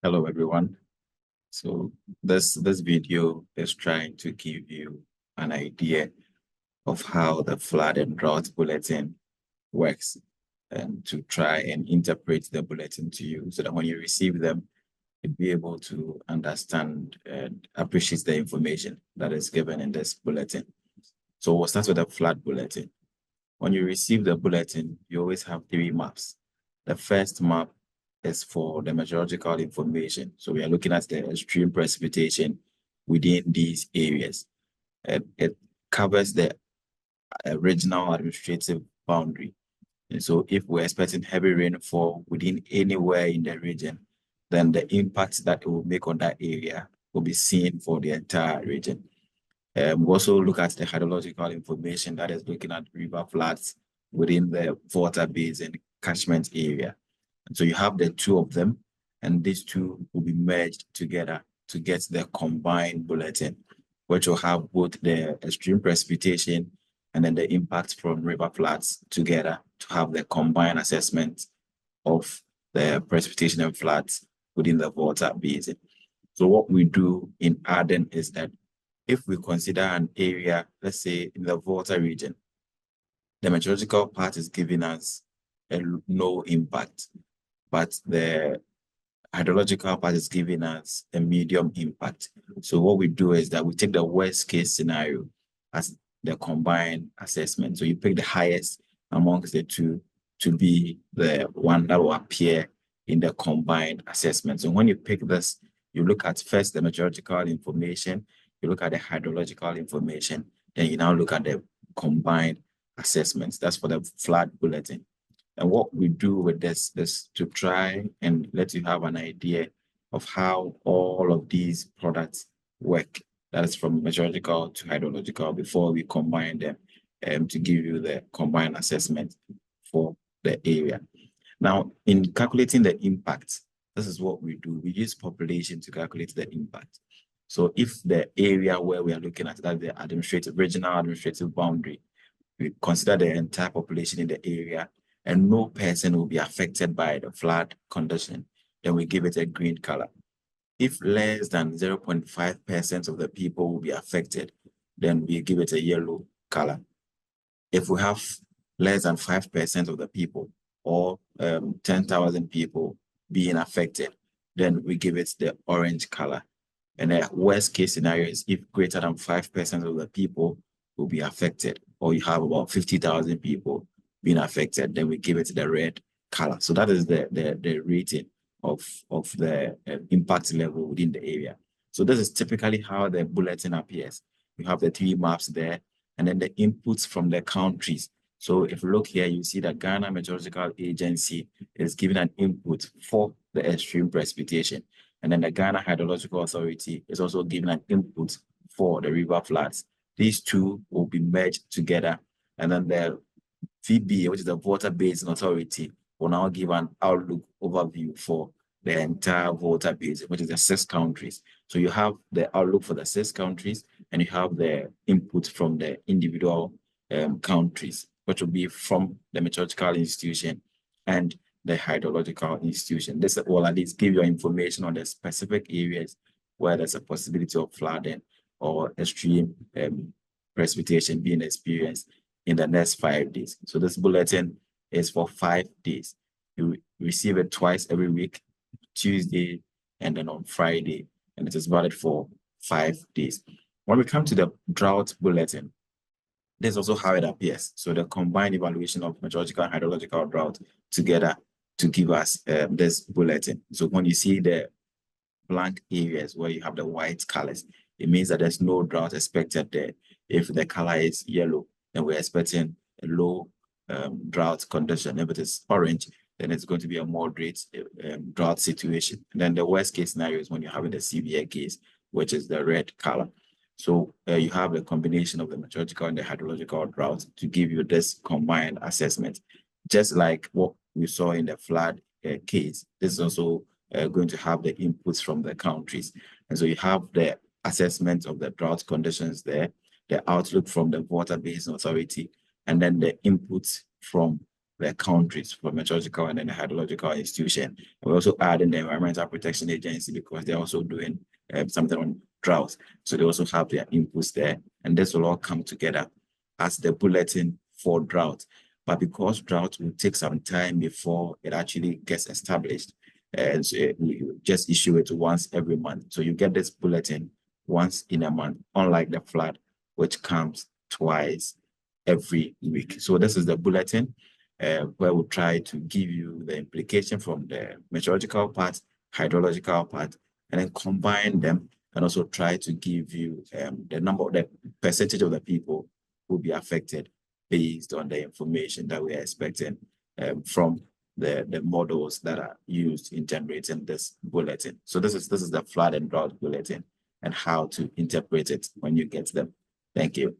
Hello, everyone. So this video is trying to give you an idea of how the Flood and Drought Bulletin works and to try and interpret the bulletin to you so that when you receive them, you'll be able to understand and appreciate the information that is given in this bulletin. So we'll start with the Flood Bulletin. When you receive the bulletin, you always have three maps. The first map is for the meteorological information. So we are looking at the extreme precipitation within these areas. It covers the regional administrative boundary. And so if we're expecting heavy rainfall within anywhere in the region, then the impact that it will make on that area will be seen for the entire region. We also look at the hydrological information that is looking at river floods within the Volta Basin catchment area. And so you have the two of them, and these two will be merged together to get the combined bulletin, which will have both the extreme precipitation and then the impact from river floods together to have the combined assessment of the precipitation and floods within the Volta Basin. So what we do in Arden is that if we consider an area, let's say in the Volta region, the meteorological part is giving us no impact, but the hydrological part is giving us a medium impact. So what we do is that we take the worst case scenario as the combined assessment. So you pick the highest amongst the two to be the one that will appear in the combined assessment. So when you pick this, you look at first the meteorological information, you look at the hydrological information, then you now look at the combined assessments. That's for the flood bulletin. And what we do with this is to try and let you have an idea of how all of these products work. That is from meteorological to hydrological before we combine them to give you the combined assessment for the area. Now, in calculating the impact, this is what we do. We use population to calculate the impact. So if the area where we are looking at, that the regional administrative boundary, we consider the entire population in the area and no person will be affected by the flood condition, then we give it a green color. If less than 0.5% of the people will be affected, then we give it a yellow color. If we have less than 5% of the people or 10,000 people being affected, then we give it the orange color. And the worst case scenario is if greater than 5% of the people will be affected, or you have about 50,000 people being affected, then we give it the red color. So that is the rating of the impact level within the area. So this is typically how the bulletin appears. You have the three maps there, and then the inputs from the countries. So if you look here, you see that Ghana Meteorological Agency is giving an input for the extreme precipitation. And then the Ghana Hydrological Authority is also giving an input for the river floods. These two will be merged together. And then the VBA, which is the Volta Basin Authority, will now give an outlook overview for the entire Volta Basin, which is the 6 countries. So you have the outlook for the 6 countries, and you have the input from the individual countries, which will be from the meteorological institution and the hydrological institution. This will at least give you information on the specific areas where there's a possibility of flooding or extreme precipitation being experienced in the next 5 days. So this bulletin is for 5 days. You receive it twice every week, Tuesday and then on Friday, and it is valid for 5 days. When we come to the drought bulletin, this is also how it appears. So the combined evaluation of meteorological and hydrological drought together to give us this bulletin. So when you see the blank areas where you have the white colors, it means that there's no drought expected there. If the color is yellow, then we're expecting a low drought condition. If it is orange, then it's going to be a moderate drought situation. And then the worst case scenario is when you're having the severe case, which is the red color. So you have a combination of the meteorological and the hydrological drought to give you this combined assessment. Just like what we saw in the flood case, this is also going to have the inputs from the countries. And so you have the assessment of the drought conditions there, the outlook from the Water Basin Authority, and then the inputs from the countries for meteorological and then the hydrological institution. And we're also adding the Environmental Protection Agency because they're also doing something on drought. So they also have their inputs there. And this will all come together as the bulletin for drought. But because drought will take some time before it actually gets established, and so we just issue it once every month. So you get this bulletin once in a month, unlike the flood, which comes twice every week. So this is the bulletin where we'll try to give you the implication from the meteorological part, hydrological part, and then combine them and also try to give you the percentage of the people who will be affected based on the information that we are expecting from the models that are used in generating this bulletin. So this is the flood and drought bulletin and how to interpret it when you get them. Thank you.